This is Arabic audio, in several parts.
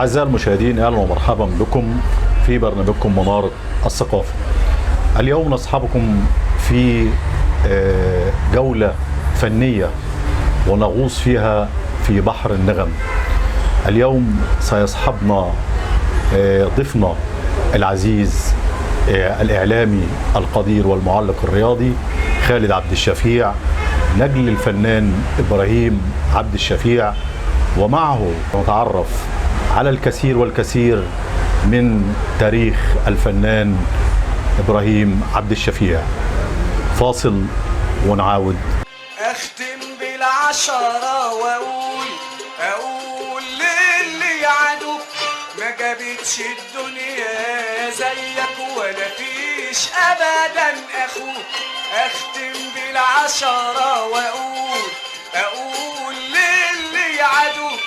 أعزائي المشاهدين، أهلا ومرحبا بكم في برنامجكم منارة الثقافة. اليوم نصحبكم في جولة فنية ونغوص فيها في بحر النغم. اليوم سيصحبنا ضيفنا العزيز الإعلامي القدير والمعلق الرياضي خالد عبد الشفيع، نجل الفنان إبراهيم عبد الشفيع، ومعه نتعرف على الكثير والكثير من تاريخ الفنان إبراهيم عبد الشفيع. فاصل ونعاود. اختم بالعشرة واقول للي عدوك ما جابتش الدنيا زيك ولا فيش ابدا اخوك. اختم بالعشرة واقول للي عدوك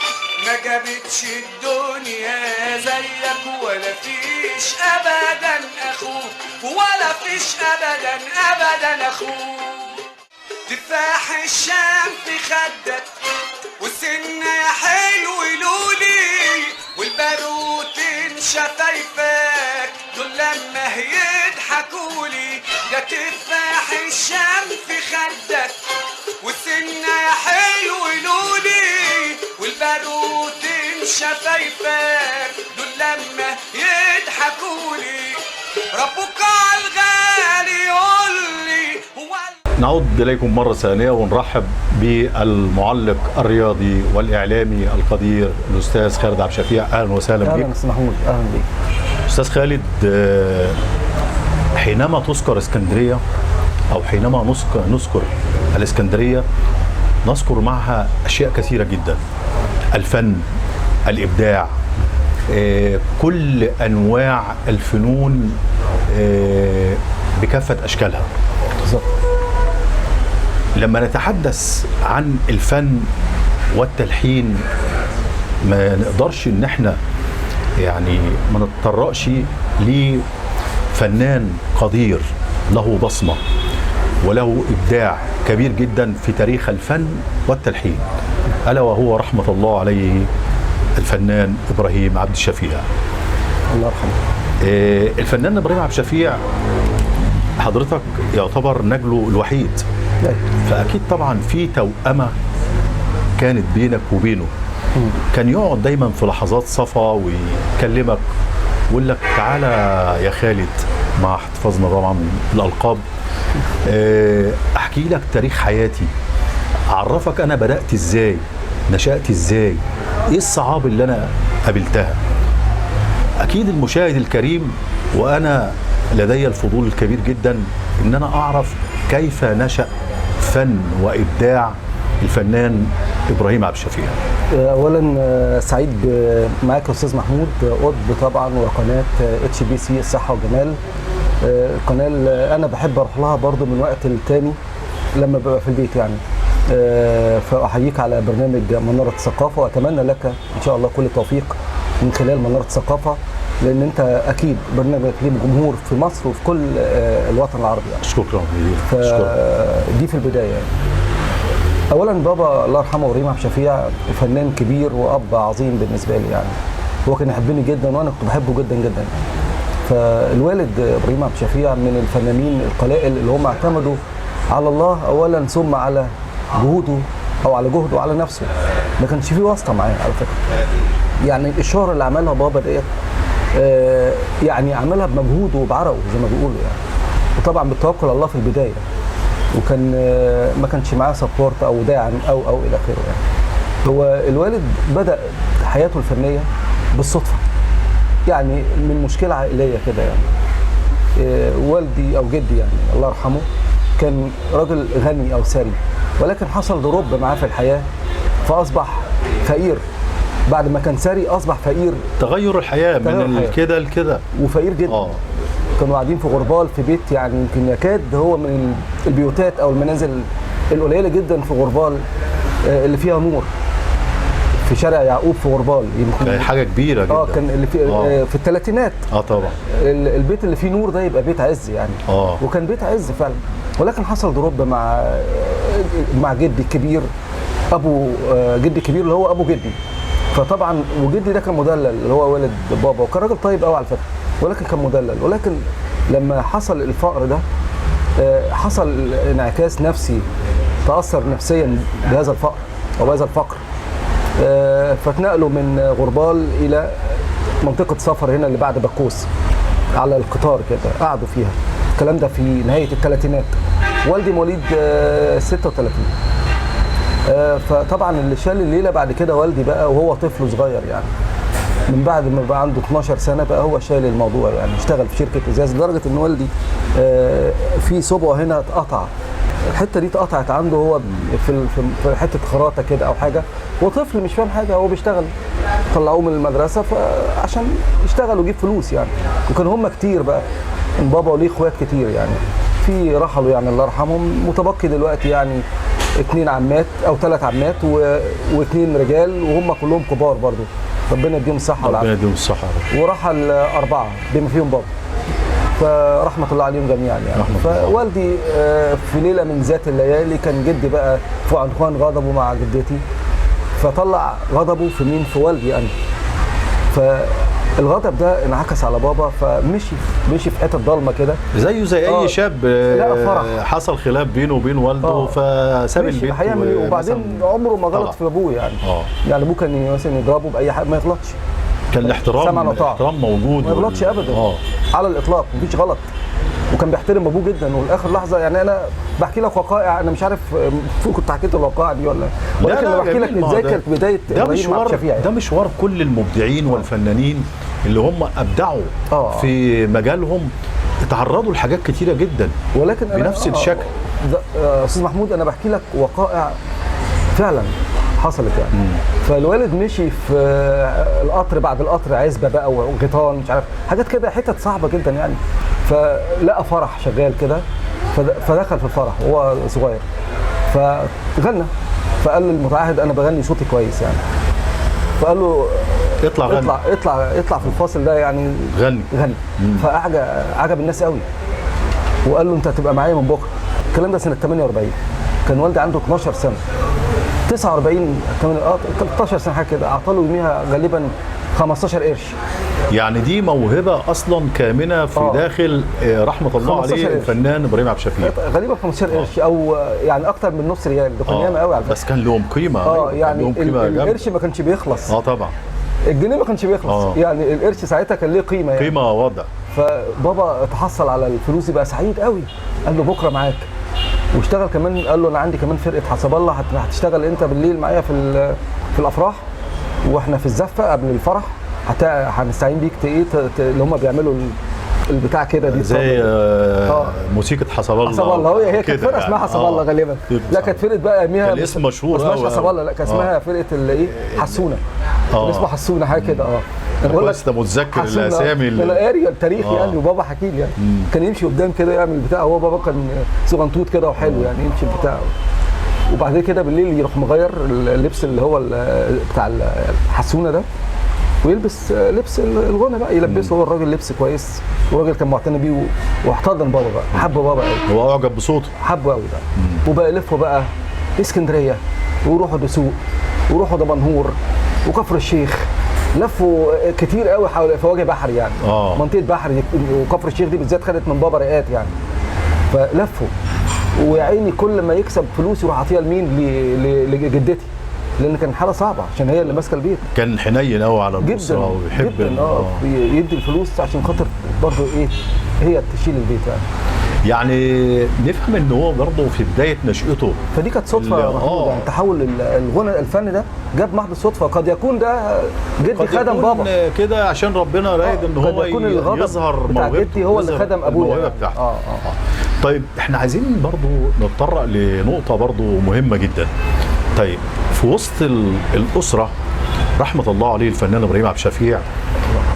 ما جابتش الدنيا زيك ولا فيش ابدا اخوك ولا فيش ابدا اخوك. تفاح الشام في خدك والسنة يا حلو لولي والباروتين شفايفك دول لما يضحكولي. ده تفاح الشام في خدك والسنة يا حلو لولي والباروتين شفايفك دول لما يضحكولي. ربك عالغالي يقولي نعود إليكم مرة ثانية ونرحب بالمعلق الرياضي والإعلامي القدير الأستاذ خالد عبد الشفيع. أهلا وسهلا بك. أهلا أستاذ محمود، أهلا بك. أستاذ خالد، حينما تذكر اسكندرية أو حينما نذكر الإسكندرية نذكر معها أشياء كثيرة جدا: الفن، الإبداع، كل أنواع الفنون بكافة أشكالها. بالظبط. لما نتحدث عن الفن والتلحين ما نقدرش ان احنا يعني ما نتطرقش لفنان قدير له بصمة وله إبداع كبير جدا في تاريخ الفن والتلحين، ألا وهو رحمة الله عليه الفنان إبراهيم عبد الشفيع. الله يرحمه. الفنان إبراهيم عبد الشفيع حضرتك يعتبر نجله الوحيد، فأكيد طبعا في توأمة كانت بينك وبينه. كان يقعد دايما في لحظات صفا ويكلمك ويقول لك تعالى يا خالد، مع احتفاظنا طبعا بالألقاب، أحكي لك تاريخ حياتي، أعرفك أنا بدأت إزاي، نشأت إزاي، إيه الصعاب اللي أنا قابلتها. أكيد المشاهد الكريم وأنا لدي الفضول الكبير جدا ان انا اعرف كيف نشأ فن وابداع الفنان ابراهيم عبد الشفيع. اولا سعيد معاك يا استاذ محمود، قطب طبعا وقناه HBC الصحه والجمال. القناه اللي انا بحب اروح لها برضو من وقت للتاني لما ببقى في البيت يعني. فاحييك على برنامج مناره الثقافه واتمنى لك ان شاء الله كل التوفيق من خلال مناره الثقافه، لان انت اكيد برنامج ليه جمهور في مصر وفي كل الوطن العربي يعني. شكرا. فدي في البدايه يعني. اولا بابا الله يرحمه ابراهيم عبد الشفيع فنان كبير واب عظيم بالنسبه لي يعني. هو كان يحبني جدا وانا كنت بحبه جدا جدا. فالوالد ابراهيم عبد الشفيع من الفنانين القلائل اللي هم اعتمدوا على الله اولا ثم على جهوده او على جهده وعلى نفسه. ما كانش فيه واسطه معاه على فكره. يعني الشهره اللي عملها بابا ديت يعني عملها بمجهوده وبعرقه زي ما بيقولوا يعني، وطبعا بالتوكل على الله في البدايه. وكان ما كانش معاه سبورت او داعم او الى اخره يعني. هو الوالد بدا حياته الفنيه بالصدفه يعني، من مشكله عائليه كده يعني. والدي او جدي يعني الله يرحمه كان راجل غني او ثري، ولكن حصل ضرب معاه في الحياه فاصبح فقير. بعد ما كان ثري اصبح فقير. تغير الحياه من كده لكده وفقير جدا. كانوا قاعدين في غربال في بيت يعني يمكن يكاد هو من البيوتات او المنازل القليله جدا في غربال اللي فيها نور، في شارع يعقوب في غربال. يمكن حاجه كبيره جدا. كان اللي في الثلاثينات. طبعا البيت اللي فيه نور ده يبقى بيت عز يعني. وكان بيت عز فعلا، ولكن حصل ضرب مع جدي الكبير، ابو جدي الكبير اللي هو ابو جدي. فطبعا وجدي ده كان مدلل اللي هو والد بابا، وكان راجل طيب قوي على فكره، ولكن كان مدلل. ولكن لما حصل الفقر ده حصل انعكاس نفسي، تاثر نفسيا بهذا الفقر او بهذا الفقر. فاتنقلوا من غربال الى منطقه سفر هنا اللي بعد بكوس على القطار كده، قعدوا فيها. الكلام ده في نهايه الثلاثينات. والدي مواليد 36. فطبعا اللي شال الليله بعد كده والدي بقى، وهو طفل صغير يعني، من بعد ما بقى عنده 12 سنه بقى هو شايل الموضوع يعني. اشتغل في شركه ازاز لدرجه ان والدي في صبعه هنا اتقطع، الحته دي اتقطعت عنده هو في حته خراطه كده او حاجه، وطفل مش فاهم حاجه، هو بيشتغل. طلعوه من المدرسه عشان يشتغل ويجيب فلوس يعني. وكان هم كتير بقى، بابا وليه اخوات كتير يعني، في رحلوا يعني الله يرحمهم. متبقي دلوقتي يعني 2 عمات او 3 عمات و2 رجال، وهم كلهم كبار برضو، ربنا يديهم الصحه والعافيه. ربنا يديهم الصحه. ورحل 4 بما فيهم بابا، فرحمه الله عليهم جميعا يعني. فوالدي في ليله من ذات الليالي كان جدي بقى فوق عنوان غضبه مع جدتي، فطلع غضبه في مين؟ في والدي انا. فالغضب ده انعكس على بابا، فمشي في حته ضلمه كده زيه زي اي شاب حصل خلاف بينه وبين والده فساب البيت. هيعمل ايه؟ وبعدين عمره ما غلط في ابوه يعني. يعني ابوه كان مثلا يضربه باي حاجه ما يغلطش، كان الاحترام موجود، ما يغلطش ابدا على الاطلاق، مفيش غلط. وكان بيحترم ابوه جدا. والاخر لحظه يعني انا بحكي لك وقائع، انا مش عارف كنت حكيت الوقائع دي ولا، ولكن انا بحكي لك ازاي كانت بدايه ابراهيم عبد الشفيع. ده مشوار كل المبدعين والفنانين اللي هم ابدعوا في مجالهم، تعرضوا لحاجات كتيره جدا، ولكن بنفس الشكل. استاذ محمود انا بحكي لك وقائع فعلا حصلت يعني. فالوالد مشي في القطر، بعد القطر عزبه بقى وغيطان مش عارف حاجات كده، حتت صعبه جدا يعني. فلقى فرح شغال كده، فدخل في الفرح وهو صغير، فغنى. فقال للمتعهد انا بغني صوتي كويس يعني، فقال له اطلع غني، اطلع في الفاصل ده يعني غني. فعجب الناس قوي، وقال له انت هتبقى معايا من بكره. الكلام ده سنه 48، كان والدي عنده 12 سنه. 49 13 سنه حاجه كده، اعطى له يوميها غالبا 15 قرش. يعني دي موهبه اصلا كامنه في داخل رحمه الله عليه الفنان ابراهيم عبد الشفيع. غالبا 15 قرش او يعني اكتر من نص ريال، ده كان ياما قوي على فكره. بس كان لهم قيمه. يعني القرش ما كانش بيخلص. طبعا. الجنيه ما كانش بيخلص. يعني القرش ساعتها كان ليه قيمه يعني. قيمه وضع. فبابا تحصل على الفلوس بقى سعيد قوي، قال له بكره معاك. واشتغل كمان، قال له انا عندي كمان فرقه حسب الله، هتشتغل انت بالليل معايا في الافراح، واحنا في الزفه قبل الفرح هنستعين بيك اللي هم بيعملوا البتاع كده دي زي موسيقى حسب الله. حسب الله هي كانت فرقه اسمها حسب الله غالبا. لا كانت فرقه بقى ميها كان اسم مشهور قوي، مش حسب الله، لا كان اسمها فرقه الايه حسونه. كان اسمها حسونه حاجه كده. كويس انت متذكر الاسامي انا قاري التاريخ يعني، وبابا حكي لي يعني. كان يمشي قدام كده يعمل بتاع، هو بابا كان صغنطوط كده وحلو يعني، يمشي بتاع. وبعد كده بالليل يروح مغير اللبس اللي هو بتاع الحسونه ده، ويلبس لبس الغنى بقى، يلبسه هو الراجل لبس كويس. والراجل كان معتني بيه واحتضن بابا بقى، حب بابا قوي، هو اعجب بصوته، حبه قوي بقى. وبقى يلفوا بقى اسكندريه، ويروحوا دسوق، ويروحوا دمنهور، وكفر الشيخ. لفوا كتير قوي حول في وجه بحري يعني. منطقه بحري، وكفر الشيخ دي بالذات خدت من بابا رئات يعني. فلفوا، ويا عيني كل ما يكسب فلوس يروح عطيها لمين؟ لجدتي، لان كان حاله صعبه عشان هي اللي ماسكه البيت. كان حنين قوي على الاسره ويحب يدي الفلوس عشان خاطر برضه ايه، هي تشيل البيت يعني نفهم ان هو برضه في بدايه نشأته. فدي كانت صدفه يعني، تحول الغنى الفن ده جاب محض الصدفه. قد يكون ده جدي خدم بابا كده عشان ربنا رايد ان هو يظهر موهبته. جدي هو اللي خدم ابويا بتاعته. طيب احنا عايزين برضه نتطرق لنقطه برضه مهمه جدا. طيب في وسط الاسره رحمه الله عليه الفنان ابراهيم عبد الشفيع،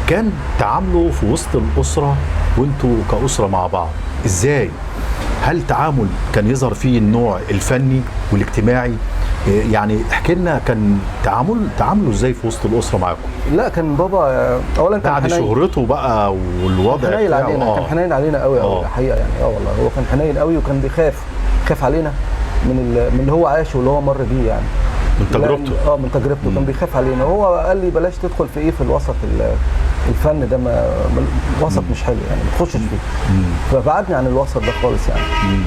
كان تعامله في وسط الاسره وانتوا كاسره مع بعض ازاي؟ هل تعامل كان يظهر فيه النوع الفني والاجتماعي؟ يعني احكي لنا كان تعامله ازاي في وسط الاسره معاكم؟ لا كان بابا اولا كان بعد شهرته بقى والوضع حنين علينا. كان حنين علينا قوي قوي الحقيقه يعني. والله هو كان حنين قوي، وكان بيخاف علينا من اللي هو عاشه واللي هو مر بيه يعني. من تجربته. من تجربته كان بيخاف علينا. هو قال لي بلاش تدخل في ايه، في الوسط الفن ده وسط مش حلو يعني، ما تخشش فيه. فبعدني عن الوسط ده خالص يعني.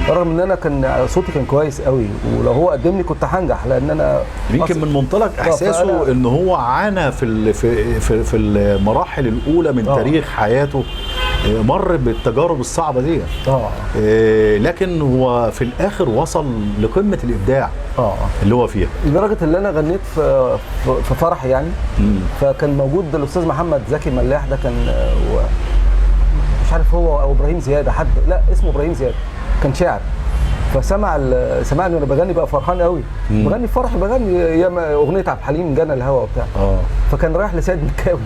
رغم ان انا كان صوتي كان كويس قوي، ولو هو قدمني كنت هنجح، لان انا يمكن من منطلق احساسه ان هو عانى في المراحل الاولى من تاريخ حياته، مر بالتجارب الصعبه دي. لكن هو في الاخر وصل لقمه الابداع اللي هو فيها، لدرجه ان انا غنيت في فرح يعني. فكان موجود الاستاذ محمد زكي ملاح، ده كان مش عارف هو او ابراهيم زياده، حد لا اسمه ابراهيم زياده، كان شاعر. سمعني وانا بغني بقى فرحان قوي، بغني في فرح، بغني ياما اغنيه عبد الحليم جانا الهوى وبتاع. فكان رايح لسيد مكاوي،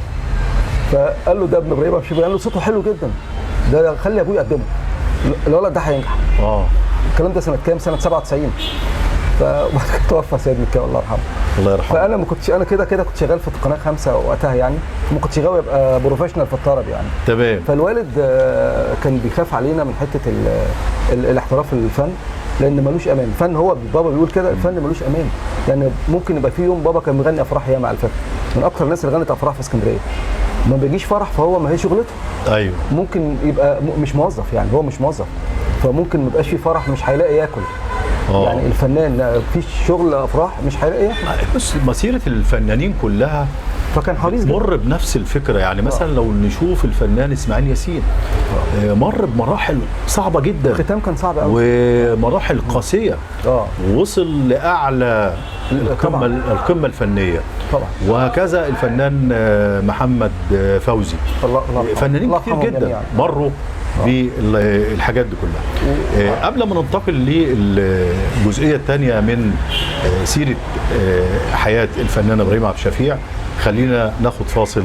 فقال له ده ابن ابراهيم عبد الشافي، قال له صوته حلو جدا، ده خلي ابوه يقدمه، الولد ده هينجح. الكلام ده سنه كام؟ سنه 97. فبعد كده توفى سيد مكاوي الله يرحمه. الله يرحمه. فانا ما كنتش، انا كده كنت شغال في قناه 5 وقتها يعني، ما كنتش غاوي ابقى بروفيشنال في الطرب يعني. تمام. فالوالد كان بيخاف علينا من حته الاحتراف في الفن، لان ملوش امان. الفن هو بابا بيقول كده، الفن ملوش امان يعني. ممكن يبقى في يوم بابا كان بيغني افراح ياما على فكره، من اكتر الناس اللي غنت افراح في اسكندريه. ما بيجيش فرح فهو ما هي شغلته. ايوه. ممكن يبقى مش موظف يعني، هو مش موظف، فممكن ما يبقاش في فرح مش هيلاقي ياكل. يعني الفنان في شغل افراح مش هيلاقي ياكل. بس مسيره الفنانين كلها فكان حريص مر بنفس الفكره يعني. مثلا لو نشوف الفنان اسماعيل ياسين، مر بمراحل صعبه جدا، الختام كان صعب قوي ومراحل قاسيه، وصل لاعلى القمه الفنيه طبعا. وهكذا الفنان محمد فوزي، فنانين كتير جدا مروا بالحاجات دي كلها. قبل ما ننتقل للجزئيه الثانيه من سيره حياه الفنان ابراهيم عبد الشفيع، خلينا ناخد فاصل.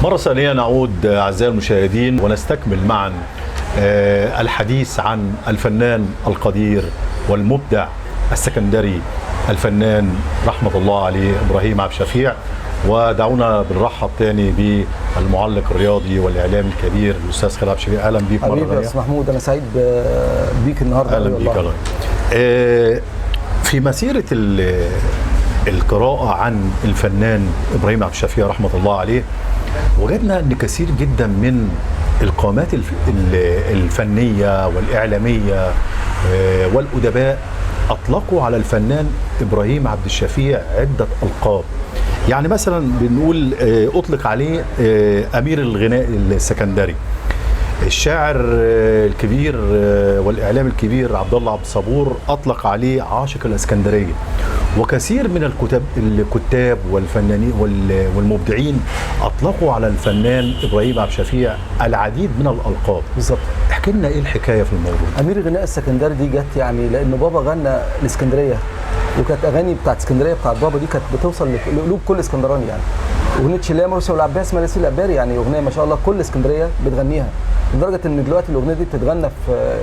مرة ثانية نعود أعزائي المشاهدين ونستكمل معا الحديث عن الفنان القدير والمبدع السكندري الفنان رحمة الله عليه إبراهيم عبد الشفيع. ودعونا بنرحب تاني بالمعلق الرياضي والإعلامي الكبير الأستاذ خالد عبد الشفيع. أهلا بيك مرة ثانية. حبيبي يا أستاذ محمود، أنا سعيد بيك النهارده. أهلا بيك. في مسيرة القراءة عن الفنان إبراهيم عبد الشفيع رحمة الله عليه، وجدنا أن كثير جدا من القامات الفنية والإعلامية والأدباء أطلقوا على الفنان إبراهيم عبد الشفيع عدة ألقاب. يعني مثلا بنقول أطلق عليه أمير الغناء السكندري. الشاعر الكبير والإعلام الكبير عبد الله عبد الصبور أطلق عليه عاشق الإسكندرية. وكثير من الكتاب والفنانين والمبدعين أطلقوا على الفنان إبراهيم عبد الشفيع العديد من الألقاب. بالظبط. احكي لنا إيه الحكاية في الموضوع؟ أمير الغناء السكندري دي جت يعني لأن بابا غنى الإسكندرية، وكانت أغاني بتاعت اسكندرية بتاعت بابا دي كانت بتوصل لقلوب كل اسكندراني يعني. اغنيه شليه مرسي والعباس اسمها نسيل العباري، يعني اغنيه ما شاء الله كل اسكندريه بتغنيها، لدرجه ان دلوقتي الاغنيه دي بتتغنى في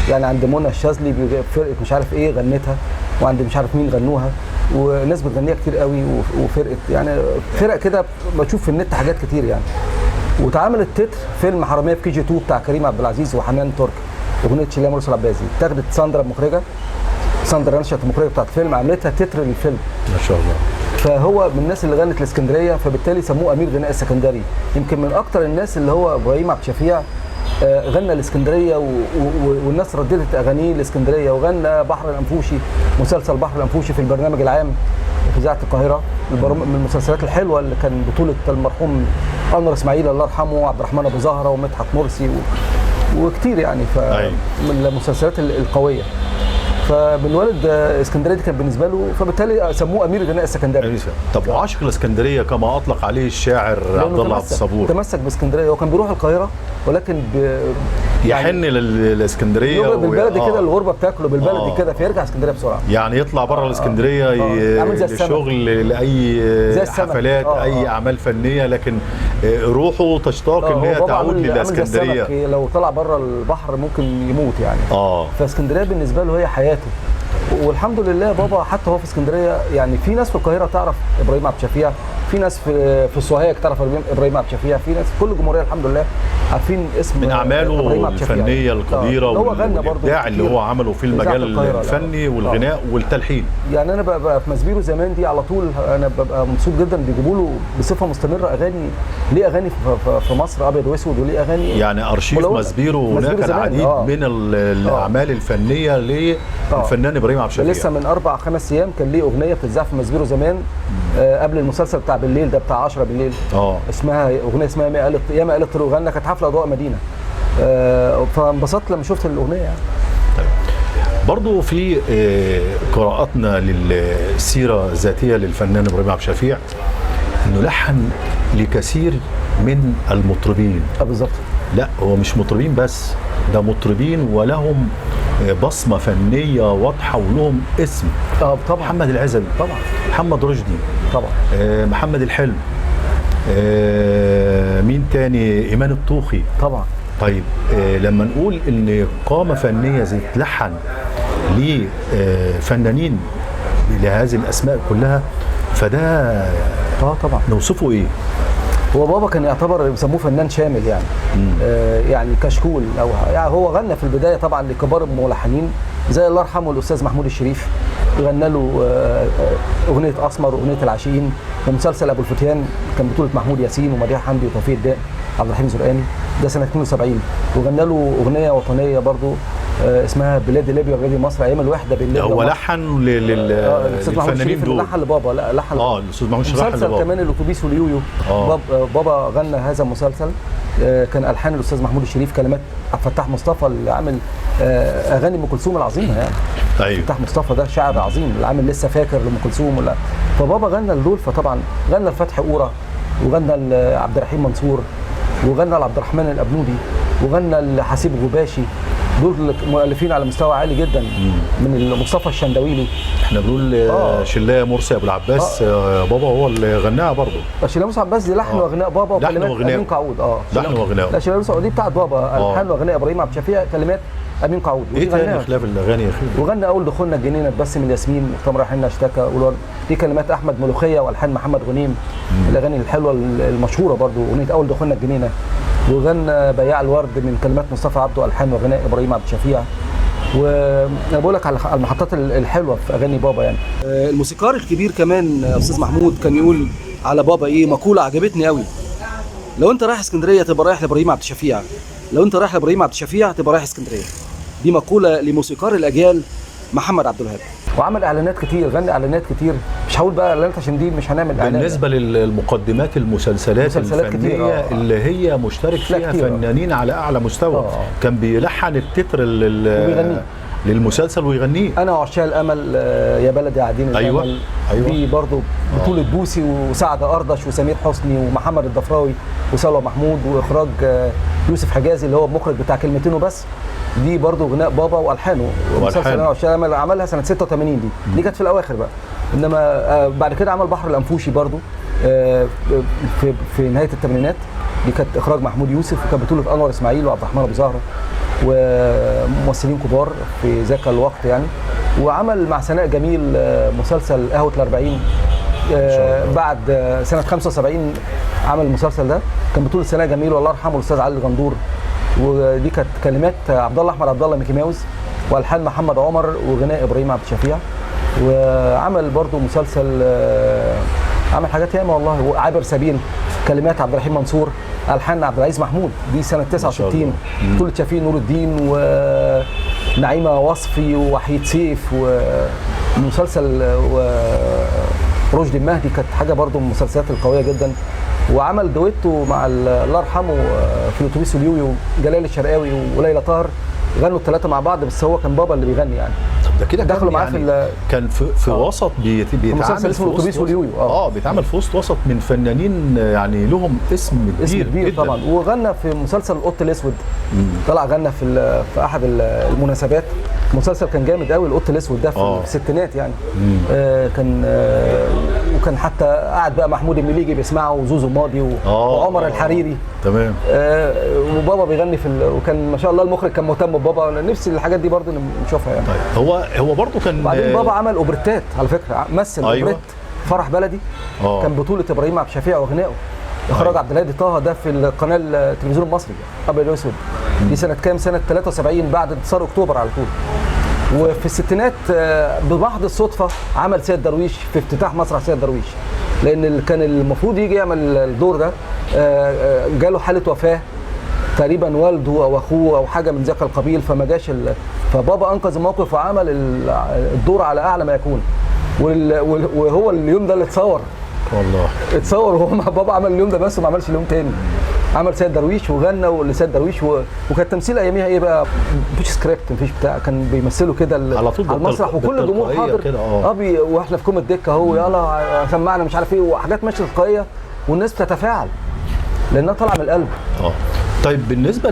يعني عند منى الشاذلي فرقه مش عارف ايه غنتها، وعند مش عارف مين غنوها، وناس بتغنيها كتير قوي، وفرقه يعني فرق كده بشوف في النت حاجات كتير يعني. واتعمل التتر فيلم حراميه في KG 2 بتاع كريم عبد العزيز وحنان تركي، اغنيه شليه مرسي والعباسي اتاخدت ساندرا المخرجه، ساندرا نشأت المخرجه بتاعت الفيلم عملتها تتر للفيلم ما شاء الله. فهو من الناس اللي غنت الاسكندريه، فبالتالي سموه امير غناء السكندري. يمكن من اكتر الناس اللي هو ابراهيم عبد الشفيع غنى الاسكندريه والناس رددت اغانيه الاسكندريه، وغنى بحر الانفوشي، مسلسل بحر الانفوشي في البرنامج العام في اذاعه القاهره، من المسلسلات الحلوه اللي كان بطوله المرحوم انور اسماعيل الله يرحمه، وعبد الرحمن ابو زهره، ومدحت مرسي وكتير يعني، من المسلسلات القويه. فبالولد اسكندريه دي كانت بالنسبه له، فبالتالي سموه امير غناء السكندري. طب وعاشق الاسكندريه كما اطلق عليه الشاعر عبد الله عبد الصبور، تمسك باسكندريه، وكان بيروح القاهره ولكن يحن للاسكندريه بالبلدي كده، الغربه بتاكله بالبلدي كده، فيرجع اسكندريه بسرعه، يعني يطلع بره الاسكندريه لشغل، لاي حفلات، اي اعمال فنيه، لكن روحه تشتاق ان هي تعود للاسكندريه. لو طلع بره البحر ممكن يموت يعني. فاسكندريه بالنسبه له هي حياته، والحمد لله بابا حتى هو في اسكندريه، يعني في ناس في القاهره تعرف ابراهيم عبد الشفيع، في ناس في سوهاج تعرف ابراهيم عبد الشفيع، في ناس في كل الجمهوريه الحمد لله عارفين اسم من اعماله الفنيه الكبيره والابداع اللي هو عمله في المجال الفني والغناء والتلحين. يعني انا ببقى في مسبيرو زمان دي على طول، انا ببقى مبسوط جدا، بيجيبوا له بصفه مستمره اغاني، ليه اغاني في مصر ابيض واسود، وليه اغاني يعني ارشيف مسبيرو هناك العديد من الاعمال الفنيه للفنان ابراهيم عبد الشفيع. لسه من 4-5 ايام كان ليه اغنيه بتتذاع في مسبيرو زمان قبل المسلسل بتاع بالليل ده، بتاع 10 بالليل، اسمها اغنيه اسمها ياما قالت طريق غنى، كانت حفله اضواء مدينه، فانبسطت لما شفت الاغنيه يعني. طيب برضو في قراءاتنا للسيره الذاتيه للفنان ابراهيم عبد الشفيع انه لحن لكثير من المطربين. بالظبط. لا هو مش مطربين بس، ده مطربين ولهم بصمه فنيه واضحه ولهم اسم. طبعا. محمد العزبي طبعا، محمد رشدي طبعا، محمد الحلو، مين تاني، ايمان الطوخي طبعا. طيب لما نقول ان قامه فنيه زي تلحن لفنانين لهذه الاسماء كلها، فده طبعا نوصفه ايه؟ هو بابا كان يعتبر بيسموه فنان شامل يعني. يعني كشكول، او يعني هو غنى في البدايه طبعا لكبار الملحنين زي الله يرحمه الاستاذ محمود الشريف، غنى له اغنيه اسمر واغنيه العاشقين، ومسلسل ابو الفتيان كان بطوله محمود ياسين ومديح حمدي وتوفيق الداء عبد الرحيم زرقاني، ده سنه 72. وغنى له اغنيه وطنيه برضو اسمها بلاد ليبيا وبلاد مصر ايام الوحده بالليل. هو لحن للفنانين دول؟ لحن لبابا، لا لحن الاستاذ محمود الشريف لحن لبابا. مسلسل كمان الاتوبيس واليويو، بابا غنى هذا المسلسل، كان الحان الاستاذ محمود الشريف، كلمات عبد الفتاح مصطفى اللي عامل اغاني ام كلثوم العظيمه يعني. ايوه، فتاح مصطفى ده شاعر عظيم اللي عامل لسه فاكر لام كلثوم ولا. فبابا غنى لدول، فطبعا غنى لفتحي قوره، وغنى لعبد الرحيم منصور، وغنى لعبد الرحمن الابنودي، وغنى لحسيب غباشي، دول مؤلفين على مستوى عالي جدا، من مصطفى الشندويلي. احنا بنقول شلاه مرسي ابو العباس، بابا هو اللي غناها برضه. شلاه مرسي ابو العباس دي لحن وغناء بابا، وكلمات امين قعود. لحن وغناء. لا شلاه مرسي دي بتاعت بابا، الحان وغناء ابراهيم عبد الشفيع، كلمات امين قعود. ايه تاني خلاف الاغاني يا اخي؟ وغنى اول دخولنا الجنينه تبسم الياسمين، مؤتمر رايحين اشتكى، دي كلمات احمد ملوخيه والحان محمد غنيم، الاغاني الحلوه المشهوره برضه، اغنيه اول دخولنا الجنينه. وغنى بياع الورد من كلمات مصطفى عبده والحان وغناء ابراهيم عبد الشفيع. وانا بقول لك على المحطات الحلوه في اغاني بابا يعني. الموسيقار الكبير كمان استاذ محمود كان يقول على بابا ايه مقوله عجبتني قوي: لو انت رايح اسكندريه تبقى رايح لابراهيم عبد الشفيع، لو انت رايح لابراهيم عبد الشفيع تبقى رايح اسكندريه. دي مقوله لموسيقار الاجيال محمد عبد الوهاب. وعمل اعلانات كتير، غنى اعلانات كتير، مش هقول بقى اعلانات عشان دي مش هنعمل اعلانات. بالنسبه للمقدمات المسلسلات الفنيه اللي هي مشترك فيها فنانين على اعلى مستوى، كان بيلحن التتر للمسلسل ويغنيه. انا وعشاق الامل، يا بلدي قاعدين الامل. أيوة. دي برضه بطوله بوسي وسعد اردش وسمير حسني ومحمد الضفراوي وسلوى محمود، واخراج يوسف حجازي اللي هو المخرج بتاع كلمتين وبس. دي برضه غناء بابا والحانه. مسلسل انا وعشاق الامل عملها سنه 86، دي كانت في الاواخر بقى. انما بعد كده عمل بحر الانفوشي برضه، في نهايه الثمانينات. دي كانت اخراج محمود يوسف، وكانت بطوله انور اسماعيل وعبد الرحمن ابو زهره وممثلين كبار في ذاك الوقت يعني. وعمل مع سناء جميل مسلسل قهوه الأربعين بعد سنه 75. عمل المسلسل ده كان بطوله سناء جميل والله يرحمه الاستاذ علي الغندور، ودي كانت كلمات عبد الله احمد عبد الله ميكي ماوس والحان محمد عمر وغناء ابراهيم عبد الشفيع. وعمل برضو مسلسل عمل حاجات ياما والله، عابر سبيل كلمات عبد الرحيم منصور الحان عبد العزيز محمود، دي سنه 69. بطوله شفيق نور الدين ونعيمه وصفي ووحيد سيف ومسلسل رشدي المهدي، كانت حاجه برضو من المسلسلات القويه جدا. وعمل دويتو مع الله يرحمه في الاتوبيس اليويو جلال الشرقاوي وليلى طاهر، غنوا الثلاثه مع بعض، بس هو كان بابا اللي بيغني يعني. طب ده كده دخلوا معاه يعني كان في وسط بيتعمل مسلسل اسمه الاتوبيس واليويو. بيتعمل في وسط من فنانين يعني لهم اسم كبير طبعا. وغنى في مسلسل القط الاسود، طلع غنى في احد المناسبات. المسلسل كان جامد قوي القط الاسود ده في الستينات يعني. كان وكان حتى قعد بقى محمود المليجي بيسمعه وزوزو ماضي وعمر الحريري. تمام. وبابا بيغني وكان ما شاء الله المخرج كان مهتم ببابا. انا نفسي الحاجات دي برضو نشوفها يعني. طيب هو برضو كان بعدين بابا عمل اوبريتات على فكره، مثل اوبريت فرح بلدي. كان بطوله ابراهيم عبد الشفيع وغنائه، اخراج عبد الهادي طه، ده في القناه التلفزيون المصري ابيض واسود. دي سنه كام؟ سنه 73 بعد انتصار اكتوبر على طول. وفي الستينات بمحض الصدفه عمل سيد درويش في افتتاح مسرح سيد درويش، لان كان المفروض يجي يعمل الدور ده، جاله حاله وفاه تقريبا والده او اخوه او حاجه من ذاك القبيل، فما جاش فبابا انقذ الموقف وعمل الدور على اعلى ما يكون. وهو اليوم ده اللي اتصور وهو مع بابا، عمل اليوم ده بس وما عملش اليوم تاني. عمل سيد درويش وغنى لسيد درويش وكان التمثيل اياميها ايه بقى؟ مفيش سكريبت، مفيش بتاع، كان بيمثلوا كده على طول على المسرح وكل الجمهور حاضر. واحنا في كوم الدكه اهو، يلا سمعنا مش عارف ايه، وحاجات ماشيه تلقائيه والناس بتتفاعل لانها طالعه من القلب. طيب بالنسبه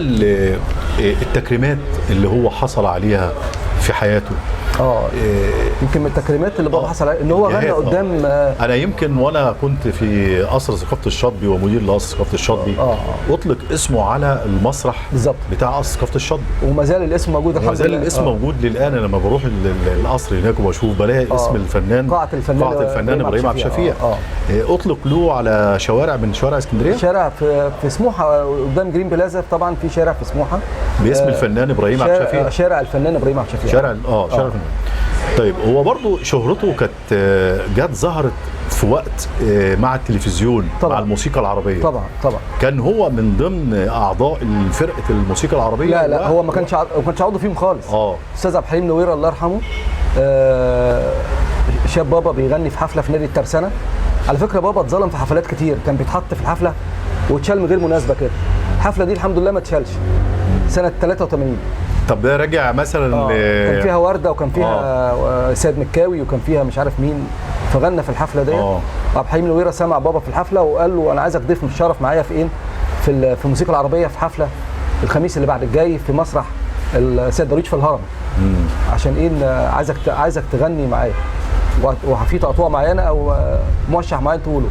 للتكريمات اللي هو حصل عليها في حياته، يمكن من التكريمات اللي بابا حصل عليها ان هو غنى قدام. انا يمكن وانا كنت في قصر ثقافه الشاطبي ومدير لقصر ثقافه الشاطبي اطلق اسمه على المسرح بالظبط بتاع قصر ثقافه الشاطبي، وما زال الاسم موجود الحمد لله. وما زال الاسم موجود للان. لما بروح القصر هناك وبشوف بلاقي اسم الفنان قاعه الفنان ابراهيم عبد الشفيع. اطلق له على شوارع من شوارع اسكندريه، شارع في سموحه قدام جرين بلازا، طبعا في شارع في سموحه باسم الفنان ابراهيم عبد الشفيع، شارع الفنان ابراهيم عبد الشفيع، شارع شارع. طيب هو برضو شهرته كانت جت ظهرت في وقت مع التلفزيون طبعًا. مع الموسيقى العربيه طبعا كان هو من ضمن اعضاء فرقه الموسيقى العربيه. لا هو ما كانش عضو فيهم خالص. استاذ عبد الحليم نويره الله يرحمه شاف بابا بيغني في حفله في نادي الترسانه. على فكره بابا اتظلم في حفلات كتير، كان بيتحط في الحفله واتشال من غير مناسبه كده. الحفله دي الحمد لله ما اتشالش سنه 83. طب ده راجع مثلا كان فيها ورده وكان فيها سيد مكاوي وكان فيها مش عارف مين، فغنى في الحفله ديت. وعبد الحليم نويره سمع بابا في الحفله وقال له انا عايزك ضيف الشرف معايا في الموسيقى العربيه في حفله الخميس اللي بعد الجاي في مسرح السيد درويش في الهرم. عشان ايه؟ عايزك تغني معايا وفي تقطوع معينه او موشح معين تقوله.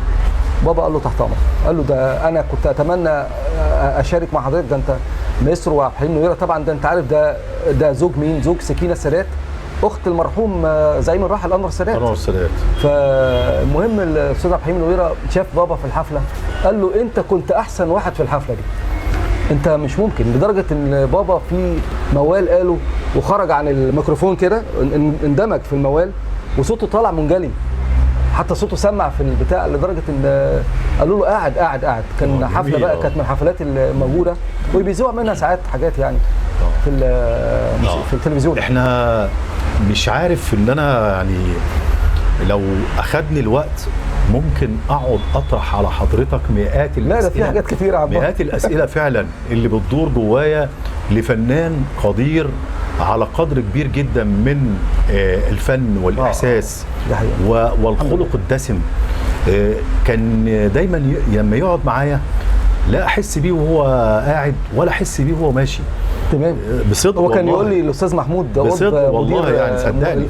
بابا قال له تحت امرك. قال له ده انا كنت اتمنى اشارك مع حضرتك، ده انت مايسترو وعبد الحليم نويره. طبعا ده انت عارف ده زوج مين؟ زوج سكينه السادات، اخت المرحوم زعيم الراحل انور السادات. فالمهم الاستاذ عبد الحليم نويره شاف بابا في الحفله قال له انت كنت احسن واحد في الحفله دي، انت مش ممكن. لدرجه ان بابا في موال قاله وخرج عن الميكروفون كده، اندمج في الموال وصوته طالع منجلي، حتى صوته سمع في البتاع، لدرجه ان قالوا له قاعد. كان حفله بقى كانت من الحفلات الموجوده وبيذيعوا منها ساعات حاجات يعني في التلفزيون. احنا مش عارف ان انا يعني لو اخدني الوقت ممكن اقعد اطرح على حضرتك مئات الاسئله. لا ده في حاجات كتيره عم مئات الاسئله فعلا اللي بتدور جوايا لفنان قدير على قدر كبير جدا من الفن والاحساس والخلق الدسم. كان دايما لما يقعد معايا لا احس بيه وهو قاعد ولا احس بيه وهو ماشي. تمام. بصدق هو كان والله. يقول لي الاستاذ محمود قطب بصدق والله مدير يعني صدقني.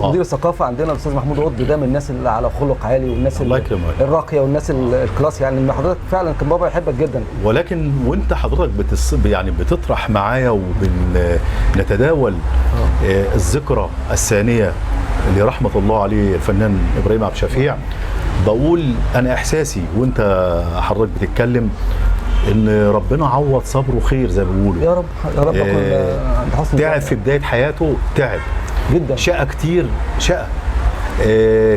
مدير الثقافه عندنا. الاستاذ محمود قطب ده من الناس اللي على خلق عالي، والناس الله يكرمك. الراقيه، والناس الكلاس يعني. ان حضرتك فعلا كان بابا يحبك جدا. ولكن وانت حضرتك يعني بتطرح معايا وبنتداول الذكرى الثانيه لرحمه الله عليه الفنان ابراهيم عبد الشفيع، بقول انا احساسي وانت حضرتك بتتكلم ان ربنا عوض صبره خير زي ما بيقولوا. يا رب يا رب. عند حسن تعب في بدايه حياته، تعب جدا، شقى كتير، شقى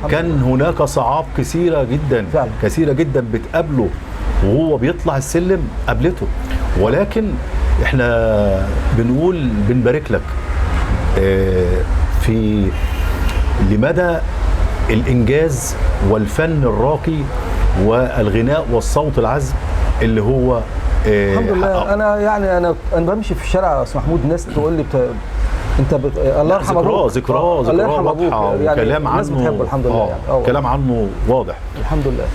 كان هناك صعاب كثيره جدا فعلا. كثيره جدا بتقابله وهو بيطلع السلم قابلته، ولكن احنا بنقول بنبارك لك في لمدى الانجاز والفن الراقي والغناء والصوت العذب اللي هو الحمد لله. انا بمشي في الشارع يا استاذ محمود، ناس تقول لي انت الله يرحم ابوك. ذكرى واضحه يعني وكلام الناس عنه بتحبه الحمد لله يعني. كلام عنه واضح الحمد لله.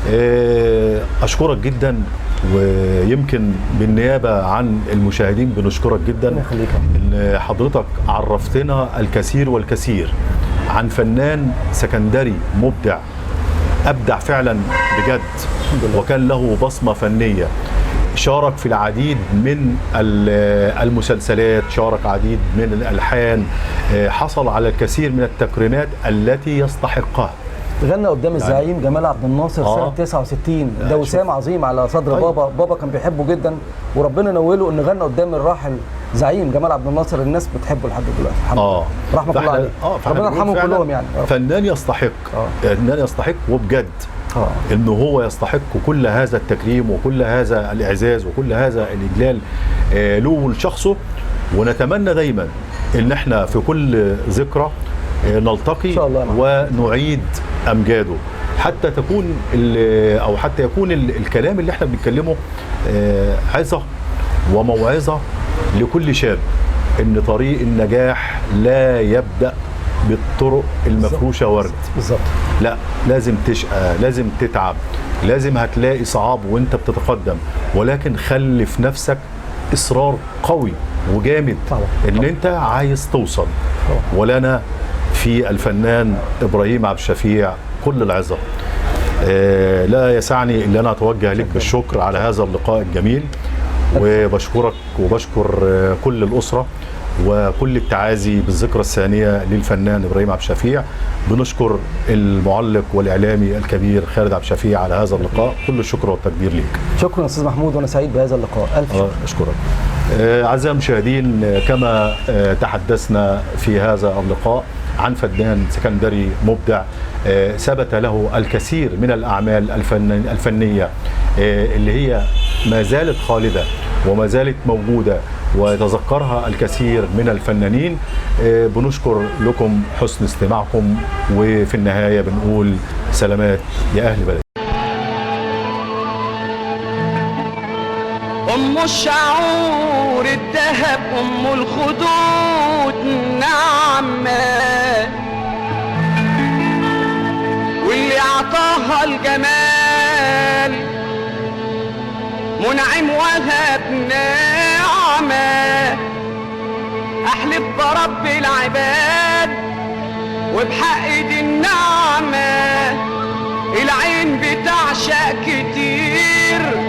اشكرك جدا، ويمكن بالنيابه عن المشاهدين بنشكرك جدا ان حضرتك عرفتنا الكثير والكثير عن فنان سكندري مبدع، ابدع فعلا بجد، وكان له بصمه فنيه. شارك في العديد من المسلسلات، شارك عديد من الألحان، حصل على الكثير من التكريمات التي يستحقها. غنى قدام الزعيم جمال عبد الناصر سنة 69. ده وسام عظيم على صدر بابا كان بيحبه جدا، وربنا نوله ان غنى قدام الراحل زعيم جمال عبد الناصر. الناس بتحبه لحد دلوقتي الحمد لله. رحمة الله عليه. ربنا يرحمهم كلهم يعني. فنان يستحق، فنان يستحق وبجد. انه هو يستحق كل هذا التكريم وكل هذا الاعزاز وكل هذا الاجلال له ولشخصه. ونتمنى دايما ان احنا في كل ذكرى نلتقي ونعيد امجاده، حتى تكون او حتى يكون الكلام اللي احنا بنتكلمه عظه وموعظه لكل شاب، ان طريق النجاح لا يبدا بالطرق المفروشه ورد. بالظبط. لا، لازم تشقى، لازم تتعب، لازم هتلاقي صعاب وانت بتتقدم، ولكن خلي في نفسك اصرار قوي وجامد ان انت عايز توصل. ولنا في الفنان ابراهيم عبد الشفيع كل العظه. لا يسعني الا انا اتوجه لك بالشكر على هذا اللقاء الجميل، وبشكرك وبشكر كل الاسره، وكل التعازي بالذكرى الثانيه للفنان ابراهيم عبد الشفيع. بنشكر المعلق والاعلامي الكبير خالد عبد الشفيع على هذا اللقاء. كل الشكر والتقدير ليك. شكرا استاذ محمود، وانا سعيد بهذا اللقاء. الف شكر. اشكرك. اعزائي المشاهدين، كما تحدثنا في هذا اللقاء عن فنان سكندري مبدع ثبت له الكثير من الاعمال الفنيه اللي هي ما زالت خالده وما زالت موجوده ويتذكرها الكثير من الفنانين. بنشكر لكم حسن استماعكم، وفي النهايه بنقول سلامات يا اهل بلدي. أم الشعور الذهب، أم الخدود نعمة، واللي أعطاها الجمال منعم وهب نعمة. أحلف برب العباد وبحق دي النعمة، العين بتعشق كتير